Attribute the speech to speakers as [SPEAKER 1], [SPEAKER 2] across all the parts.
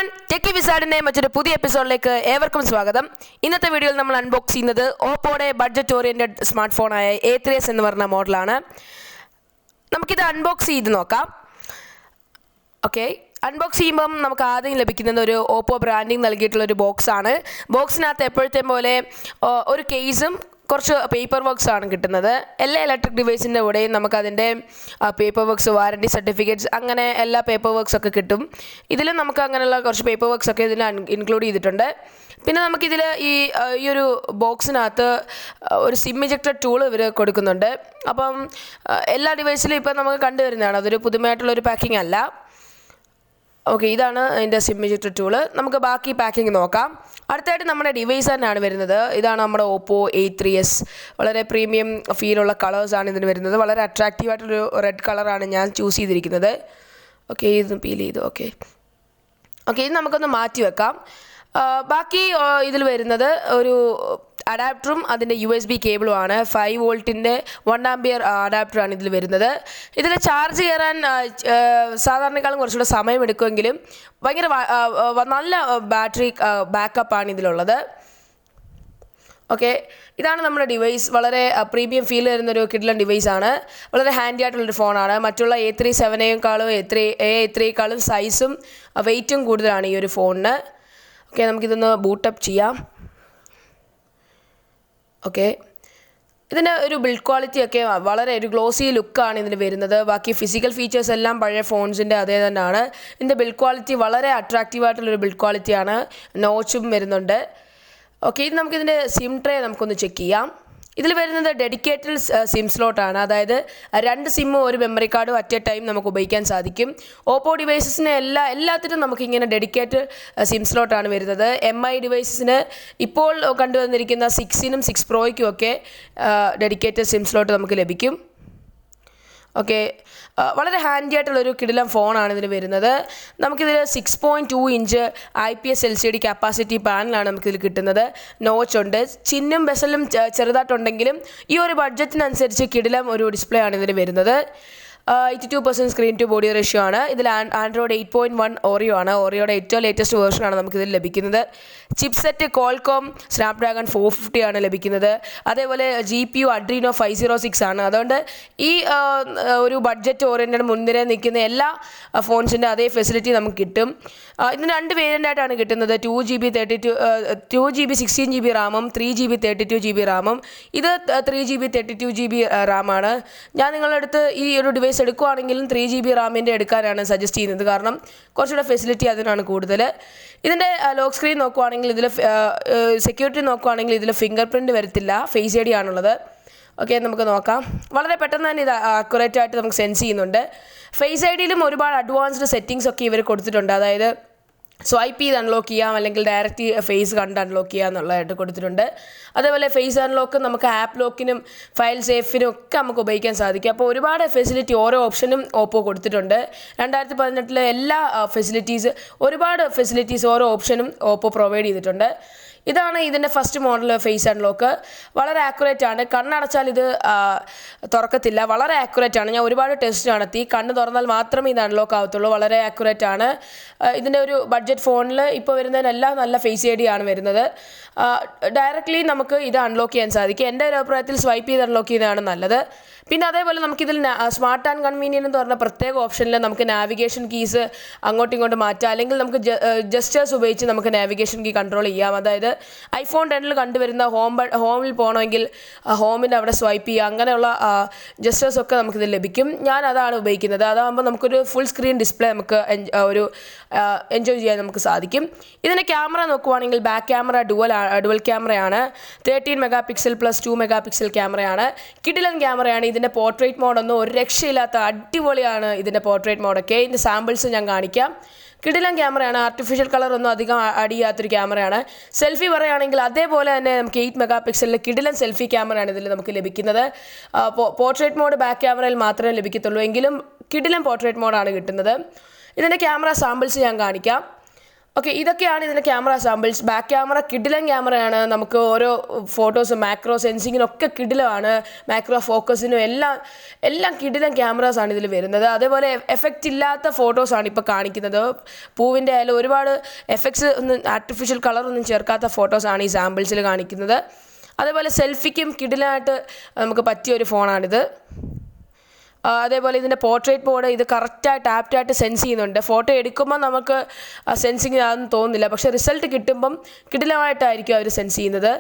[SPEAKER 1] Everyone, techie വിസാർഡിന്റെ മറ്റൊരു പുതിയ എപ്പിസോഡിലേക്ക് ഏവർക്കും സ്വാഗതം. ഇന്നത്തെ വീഡിയോയിൽ നമ്മൾ അൺബോക്സ് ചെയ്യുന്നത് ഓപ്പോയുടെ ബഡ്ജറ്റ് ഓറിയന്റഡ് സ്മാർട്ട് ഫോണായ A3s എന്ന് പറഞ്ഞ മോഡലാണ്. നമുക്കിത് അൺബോക്സ് ചെയ്ത് നോക്കാം. ഓക്കെ, അൺബോക്സ് ചെയ്യുമ്പം നമുക്ക് ആദ്യം ലഭിക്കുന്നത് ഒരു ഓപ്പോ ബ്രാൻഡിങ് നൽകിയിട്ടുള്ള ഒരു ബോക്സാണ്. ബോക്സിനകത്ത് എപ്പോഴത്തെ പോലെ ഒരു കേസും കുറച്ച് പേപ്പർ വർക്ക്സ് ആണ് കിട്ടുന്നത്. എല്ലാ ഇലക്ട്രിക് ഡിവൈസിൻ്റെ കൂടെയും നമുക്കതിൻ്റെ പേപ്പർ വർക്ക്സ്, വാറണ്ടി സർട്ടിഫിക്കറ്റ്സ്, അങ്ങനെ എല്ലാ പേപ്പർ വർക്ക്സ് ഒക്കെ കിട്ടും. ഇതിലും നമുക്ക് അങ്ങനെയുള്ള കുറച്ച് പേപ്പർ വർക്ക്സ് ഒക്കെ ഇതിൽ ഇൻക്ലൂഡ് ചെയ്തിട്ടുണ്ട്. പിന്നെ നമുക്കിതിൽ ഈ ഒരു ബോക്സിനകത്ത് ഒരു സിം ഇജക്ടർ ടൂൾ ഇവർ കൊടുക്കുന്നുണ്ട്. അപ്പം എല്ലാ ഡിവൈസിലും ഇപ്പം നമുക്ക് കണ്ടുവരുന്നതാണ്, അതൊരു പുതുമയായിട്ടുള്ളൊരു പാക്കിംഗ് അല്ല. ഓക്കെ, ഇതാണ് അതിൻ്റെ സിം ഇജക്ടർ ടൂള്. നമുക്ക് ബാക്കി പാക്കിംഗ് നോക്കാം. അടുത്തായിട്ട് നമ്മുടെ ഡിവൈസ് തന്നെയാണ് വരുന്നത്. ഇതാണ് നമ്മുടെ ഓപ്പോ A3s. വളരെ പ്രീമിയം ഫീലുള്ള കളേഴ്സാണ് ഇതിന് വരുന്നത്. വളരെ അട്രാക്റ്റീവായിട്ടൊരു റെഡ് കളറാണ് ഞാൻ ചൂസ് ചെയ്തിരിക്കുന്നത്. ഓക്കെ, ഇത് പീൽ ചെയ്തു. ഓക്കെ, ഇത് നമുക്കൊന്ന് മാറ്റി വെക്കാം. ബാക്കി ഇതിൽ വരുന്നത് ഒരു അഡാപ്റ്ററും അതിൻ്റെ USB കേബിളുമാണ്. 5 വോൾട്ടിൻ്റെ 1 ആംപിയർ അഡാപ്റ്ററാണ് ഇതിൽ വരുന്നത്. ഇതിൽ ചാർജ് കയറാൻ സാധാരണക്കാളും കുറച്ചുകൂടെ സമയമെടുക്കുമെങ്കിലും ഭയങ്കര നല്ല ബാറ്ററി ബാക്കപ്പാണ് ഇതിലുള്ളത്. ഓക്കെ, ഇതാണ് നമ്മുടെ ഡിവൈസ്. വളരെ പ്രീമിയം ഫീൽ തരുന്നൊരു കിഡ്ലൻ ഡിവൈസാണ്. വളരെ ഹാൻഡി ആയിട്ടുള്ളൊരു ഫോണാണ്. മറ്റുള്ള A37യേക്കാളും A3യേക്കാളും സൈസും വെയ്റ്റും കൂടുതലാണ് ഈ ഒരു ഫോണിന്. ഓക്കെ, നമുക്കിതൊന്ന് ബൂട്ടപ്പ് ചെയ്യാം. ഓക്കെ, ഇതിൻ്റെ ഒരു ബിൽഡ് ക്വാളിറ്റി ഒക്കെ വളരെ ഒരു ഗ്ലോസി ലുക്കാണ് ഇതിന് വരുന്നത്. ബാക്കി ഫിസിക്കൽ ഫീച്ചേഴ്സ് എല്ലാം പഴയ ഫോൺസിൻ്റെ അതേ തന്നെയാണ്. ഇതിൻ്റെ ബിൽഡ് ക്വാളിറ്റി വളരെ അട്രാക്റ്റീവായിട്ടുള്ളൊരു ബിൽഡ് ക്വാളിറ്റിയാണ്. നോച്ചും വരുന്നുണ്ട്. ഓക്കെ, ഇത് നമുക്കിതിൻ്റെ സിം ട്രേ നമുക്കൊന്ന് ചെക്ക് ചെയ്യാം. ഇതിൽ വരുന്നത് ഡെഡിക്കേറ്റഡ് സിം സ്ലോട്ടാണ്. അതായത് 2 സിമ്മും ഒരു മെമ്മറി കാർഡും അറ്റ് എ ടൈം നമുക്ക് ഉപയോഗിക്കാൻ സാധിക്കും. ഓപ്പോ ഡിവൈസസിന് എല്ലാത്തിനും നമുക്കിങ്ങനെ ഡെഡിക്കേറ്റഡ് സിം സ്ലോട്ടാണ് വരുന്നത്. MI ഡിവൈസസിന് ഇപ്പോൾ കണ്ടുവന്നിരിക്കുന്ന 6നും 6 പ്രോയ്ക്കും ഒക്കെ ഡെഡിക്കേറ്റഡ് സിം സ്ലോട്ട് നമുക്ക് ലഭിക്കും. ഓക്കെ, വളരെ ഹാൻഡി ആയിട്ടുള്ളൊരു കിടിലം ഫോണാണ് ഇതിന് വരുന്നത്. നമുക്കിതിൽ 6.2 ഇഞ്ച് IPS LCD കപ്പാസിറ്റി പാനലാണ് നമുക്കിതിൽ കിട്ടുന്നത്. നോച്ചുണ്ട്. ചിന്നും ബെസലും ചെറുതായിട്ടുണ്ടെങ്കിലും ഈ ഒരു ബഡ്ജറ്റിനനുസരിച്ച് കിടിലം ഒരു ഡിസ്പ്ലേ ആണ് ഇതിന് വരുന്നത്. 82% സ്ക്രീൻ ടു ബോഡി റേഷ്യോ ആണ്. ഇതിൽ ആൻഡ്രോയിഡ് 8.1 ഓറിയോ ആണ്. ഓറിയോയുടെ ഏറ്റവും ലേറ്റസ്റ്റ് വേർഷനാണ് നമുക്കിതിൽ ലഭിക്കുന്നത്. ചിപ്സെറ്റ് കോൾകോം സ്നാപ്ഡ്രാഗൺ 450 ആണ് ലഭിക്കുന്നത്. അതേപോലെ GPU അഡ്രീനോ 506 ആണ്. അതുകൊണ്ട് ഈ ഒരു ബഡ്ജറ്റ് ഓറിയൻറ്റഡ് മുൻനിര നിൽക്കുന്ന എല്ലാ ഫോൺസിൻ്റെ അതേ ഫെസിലിറ്റി നമുക്ക് കിട്ടും. ഇതിന് 2 വേരിയൻ്റായിട്ടാണ് കിട്ടുന്നത്. 2GB 16GB റാമും 3GB 32GB റാമും. ഇത് 3GB 32GB റാമാണ്. ഞാൻ നിങ്ങളുടെ അടുത്ത് ഈ ഒരു ഡിവൈസ് എടുക്കുകയാണെങ്കിലും 3GB റാമിൻ്റെ എടുക്കാനാണ് സജസ്റ്റ് ചെയ്യുന്നത്. കാരണം കുറച്ചുകൂടെ ഫെസിലിറ്റി അതിനാണ് കൂടുതൽ. ഇതിൻ്റെ ലോക്ക് സ്ക്രീൻ നോക്കുകയാണെങ്കിൽ ഇതിൽ സെക്യൂരിറ്റി നോക്കുകയാണെങ്കിൽ ഇതിൽ ഫിംഗർ പ്രിൻറ്റ് വരത്തില്ല, ഫേസ് ID ആണുള്ളത്. ഓക്കെ, നമുക്ക് നോക്കാം. വളരെ പെട്ടെന്ന് തന്നെ ഇത് അക്യുറേറ്റ് ആയിട്ട് നമുക്ക് സെൻസ് ചെയ്യുന്നുണ്ട്. ഫേസ് IDയിലും ഒരുപാട് അഡ്വാൻസ്ഡ് സെറ്റിങ്സ് ഒക്കെ ഇവർ കൊടുത്തിട്ടുണ്ട്. അതായത് സ്വൈപ്പ് ചെയ്ത് അൺലോക്ക് ചെയ്യാം, അല്ലെങ്കിൽ ഡയറക്റ്റ് ഫേസ് കണ്ട് അൺലോക്ക് ചെയ്യുക എന്നുള്ളതായിട്ട് കൊടുത്തിട്ടുണ്ട്. അതേപോലെ ഫേസ് അൺലോക്ക് നമുക്ക് ആപ്പ് ലോക്കിനും ഫയൽ സേഫിനും ഒക്കെ നമുക്ക് ഉപയോഗിക്കാൻ സാധിക്കും. അപ്പോൾ ഒരുപാട് ഫെസിലിറ്റി ഓരോ ഓപ്ഷനും ഓപ്പോ കൊടുത്തിട്ടുണ്ട്. 2018 എല്ലാ ഒരുപാട് ഫെസിലിറ്റീസ് ഓരോ ഓപ്ഷനും ഓപ്പോ പ്രൊവൈഡ് ചെയ്തിട്ടുണ്ട്. ഇതാണ് ഇതിൻ്റെ ഫസ്റ്റ് മോഡൽ ഫേസ് അൺലോക്ക്. വളരെ ആക്യുറേറ്റ് ആണ്. കണ്ണടച്ചാൽ ഇത് തുറക്കത്തില്ല. വളരെ ആക്യുറേറ്റ് ആണ്. ഞാൻ ഒരുപാട് ടെസ്റ്റ് നടത്തി. കണ്ണ് തുറന്നാൽ മാത്രമേ ഇത് അൺലോക്ക് ആവത്തുള്ളൂ. വളരെ ആക്യുറേറ്റ് ആണ്. ഇതിൻ്റെ ഒരു ബഡ്ജറ്റ് ഫോണിൽ ഇപ്പോൾ വരുന്നതിനെല്ലാം നല്ല ഫേസ് ID ആണ് വരുന്നത്. ഡയറക്റ്റ്ലി നമുക്ക് ഇത് അൺലോക്ക് ചെയ്യാൻ സാധിക്കും. എൻ്റെ ഒരു അഭിപ്രായത്തിൽ സ്വൈപ്പ് ചെയ്ത് അൺലോക്ക് ചെയ്യുന്നതാണ് നല്ലത്. പിന്നെ അതേപോലെ നമുക്കിതിൽ സ്മാർട്ട് ആൻഡ് കൺവീനിയൻ്റ് എന്ന് പറഞ്ഞ പ്രത്യേക ഓപ്ഷനിൽ നമുക്ക് നാവിഗേഷൻ കീസ് അങ്ങോട്ടും ഇങ്ങോട്ടും മാറ്റാം, അല്ലെങ്കിൽ നമുക്ക് ജസ്റ്റേഴ്സ് ഉപയോഗിച്ച് നമുക്ക് നാവിഗേഷൻ കീ കൺട്രോൾ ചെയ്യാം. അതായത് iPhone 10 കണ്ടുവരുന്ന ഹോമിൽ പോകണമെങ്കിൽ ഹോമിൻ്റെ അവിടെ സ്വൈപ്പ് ചെയ്യുക, അങ്ങനെയുള്ള ജസ്റ്റേഴ്സൊക്കെ നമുക്കിത് ലഭിക്കും. ഞാൻ അതാണ് ഉപയോഗിക്കുന്നത്. അതാകുമ്പോൾ നമുക്കൊരു ഫുൾ സ്ക്രീൻ ഡിസ്പ്ലേ നമുക്ക് എൻജോയ് ചെയ്യാൻ നമുക്ക് സാധിക്കും. ഇതിൻ്റെ ക്യാമറ നോക്കുവാണെങ്കിൽ ബാക്ക് ക്യാമറ ഡുവൽ ക്യാമറയാണ്. 13 മെഗാപിക്സൽ + 2 മെഗാപിക്സൽ ക്യാമറയാണ്. കിടിലൻ ക്യാമറയാണ്. ഇതിൻ്റെ പോർട്രേറ്റ് മോഡൊന്നും ഒരു രക്ഷയില്ലാത്ത അടിപൊളിയാണ് ഇതിൻ്റെ പോർട്രേറ്റ് മോഡൊക്കെ. ഇതിൻ്റെ സാമ്പിൾസ് ഞാൻ കാണിക്കാം. കിടിലൻ ക്യാമറയാണ്. ആർട്ടിഫിഷ്യൽ കളർ ഒന്നും അധികം അടിയാത്തൊരു ക്യാമറയാണ്. സെൽഫി പറയുകയാണെങ്കിൽ അതേപോലെ തന്നെ നമുക്ക് 8 മെഗാപിക്സലിൽ കിടിലൻ സെൽഫി ക്യാമറയാണ് ഇതിൽ നമുക്ക് ലഭിക്കുന്നത്. പോർട്രേറ്റ് മോഡ് ബാക്ക് ക്യാമറയിൽ മാത്രമേ ലഭിക്കത്തുള്ളൂ, എങ്കിലും കിടിലൻ പോർട്രേറ്റ് മോഡാണ് കിട്ടുന്നത്. ഇതിൻ്റെ ക്യാമറ സാമ്പിൾസ് ഞാൻ കാണിക്കാം. ഓക്കെ, ഇതൊക്കെയാണ് ഇതിൻ്റെ ക്യാമറ സാമ്പിൾസ്. ബാക്ക് ക്യാമറ കിഡിലൻ ക്യാമറയാണ്. നമുക്ക് ഓരോ ഫോട്ടോസ് മാക്രോ സെൻസിങ്ങിനൊക്കെ കിഡിലാണ്, മാക്രോ ഫോക്കസിനും എല്ലാം കിഡിലൻ ക്യാമറാസാണ് ഇതിൽ വരുന്നത്. അതേപോലെ എഫക്റ്റ് ഇല്ലാത്ത ഫോട്ടോസാണ് ഇപ്പോൾ കാണിക്കുന്നത്. പൂവിൻ്റെ ആയാലും ഒരുപാട് എഫക്ട്സ് ഒന്നും ആർട്ടിഫിഷ്യൽ കളറൊന്നും ചേർക്കാത്ത ഫോട്ടോസാണ് ഈ സാമ്പിൾസിൽ കാണിക്കുന്നത്. അതേപോലെ സെൽഫിക്കും കിഡിലായിട്ട് നമുക്ക് പറ്റിയൊരു ഫോണാണിത്. അതേപോലെ ഇതിൻ്റെ പോർട്രേറ്റ് മോഡ് ഇത് കറക്റ്റായിട്ട് ആപ്റ്റായിട്ട് സെൻസ് ചെയ്യുന്നുണ്ട്. ഫോട്ടോ എടുക്കുമ്പോൾ നമുക്ക് സെൻസിങ് ആണെന്ന് തോന്നുന്നില്ല, പക്ഷേ റിസൾട്ട് കിട്ടുമ്പം കിടിലമായിട്ടായിരിക്കും അവർ സെൻസ് ചെയ്യുന്നത്.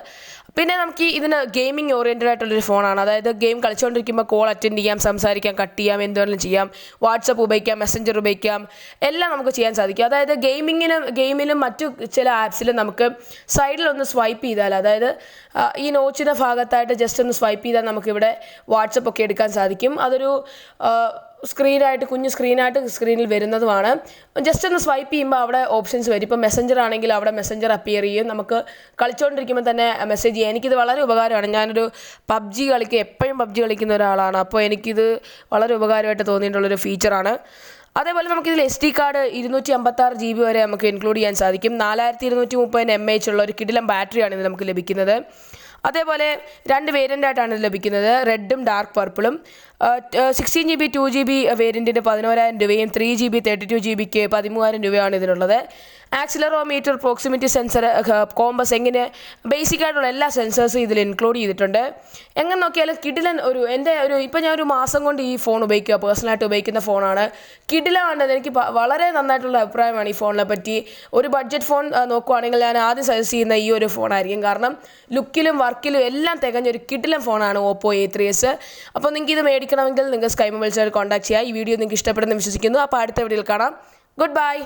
[SPEAKER 1] പിന്നെ നമുക്ക് ഇതിന് ഗെയിമിംഗ് ഓറിയൻറ്റഡ് ആയിട്ടുള്ളൊരു ഫോണാണ്. അതായത് ഗെയിം കളിച്ചുകൊണ്ടിരിക്കുമ്പോൾ കോൾ അറ്റൻഡ് ചെയ്യാം, സംസാരിക്കാം, കട്ട് ചെയ്യാം, എന്തുവേണമെങ്കിലും ചെയ്യാം. വാട്സപ്പ് ഉപയോഗിക്കാം, മെസ്സഞ്ചർ ഉപയോഗിക്കാം, എല്ലാം നമുക്ക് ചെയ്യാൻ സാധിക്കും. അതായത് ഗെയിമിലും മറ്റു ചില ആപ്സിലും നമുക്ക് സൈഡിലൊന്ന് സ്വൈപ്പ് ചെയ്താൽ, അതായത് ഈ നോച്ചിൻ്റെ ഭാഗത്തായിട്ട് ജസ്റ്റ് ഒന്ന് സ്വൈപ്പ് ചെയ്താൽ നമുക്കിവിടെ വാട്സപ്പ് ഒക്കെ എടുക്കാൻ സാധിക്കും. അതൊരു കുഞ്ഞു സ്ക്രീനായിട്ട് സ്ക്രീനിൽ വരുന്നതുമാണ്. ജസ്റ്റ് ഒന്ന് സ്വൈപ്പ് ചെയ്യുമ്പോൾ അവിടെ ഓപ്ഷൻസ് വരും. ഇപ്പോൾ മെസ്സഞ്ചർ ആണെങ്കിൽ അവിടെ മെസ്സഞ്ചർ അപ്പിയർ ചെയ്യും. നമുക്ക് കളിച്ചുകൊണ്ടിരിക്കുമ്പോൾ തന്നെ മെസ്സേജ് ചെയ്യാം. എനിക്കിത് വളരെ ഉപകാരമാണ്. ഞാനൊരു എപ്പോഴും പബ്ജി കളിക്കുന്ന ഒരാളാണ്. അപ്പോൾ എനിക്കിത് വളരെ ഉപകാരമായിട്ട് തോന്നിയിട്ടുള്ളൊരു ഫീച്ചറാണ്. അതേപോലെ നമുക്കിതിൽ SD കാർഡ് 256 GB വരെ നമുക്ക് ഇൻക്ലൂഡ് ചെയ്യാൻ സാധിക്കും. 4230 mAh ഉള്ള ഒരു കിടിലം ബാറ്ററിയാണ് ഇത് നമുക്ക് ലഭിക്കുന്നത്. അതേപോലെ 2 വേരിയൻ്റായിട്ടാണ് ഇത് ലഭിക്കുന്നത്, റെഡും ഡാർക്ക് പർപ്പിളും. 16 GB 2 GB വേരിയൻറ്റിന് 11,000 രൂപയും 3 GB 32 GBക്ക് 13,000 രൂപയാണ് ഇതിനുള്ളത്. ആക്സിലറോമീറ്റർ, പ്രോക്സിമിറ്റി സെൻസർ, കോമ്പസ്, എങ്ങനെ ബേസിക് ആയിട്ടുള്ള എല്ലാ സെൻസേഴ്സും ഇതിൽ ഇൻക്ലൂഡ് ചെയ്തിട്ടുണ്ട്. എങ്ങനെ നോക്കിയാലും കിടിലൻ ഇപ്പോൾ ഞാൻ ഒരു മാസം കൊണ്ട് ഈ ഫോൺ പേഴ്സണലായിട്ട് ഉപയോഗിക്കുന്ന ഫോണാണ്. കിടിലാണ്. എനിക്ക് വളരെ നന്നായിട്ടുള്ള അഭിപ്രായമാണ് ഈ ഫോണിനെ പറ്റി. ഒരു ബഡ്ജറ്റ് ഫോൺ നോക്കുവാണെങ്കിൽ ഞാൻ ആദ്യം സജസ്റ്റ് ചെയ്യുന്ന ഈ ഒരു ഫോണായിരിക്കും. കാരണം ലുക്കിലും വർക്കിലും എല്ലാം തികഞ്ഞൊരു കിടിലൻ ഫോണാണ് Oppo A3s. അപ്പോൾ നിങ്ങൾക്ക് ഇത് മേടിക്കണമെങ്കിൽ നിങ്ങൾ സ്കൈ മൊബൈൽസുമായിട്ട് കോൺടാക്ട് ചെയ്യുക. ഈ വീഡിയോ നിങ്ങൾക്ക് ഇഷ്ടപ്പെടുമെന്ന് വിശ്വസിക്കുന്നു. അപ്പോൾ അടുത്ത വീഡിയോയിൽ കാണാം. Good bye.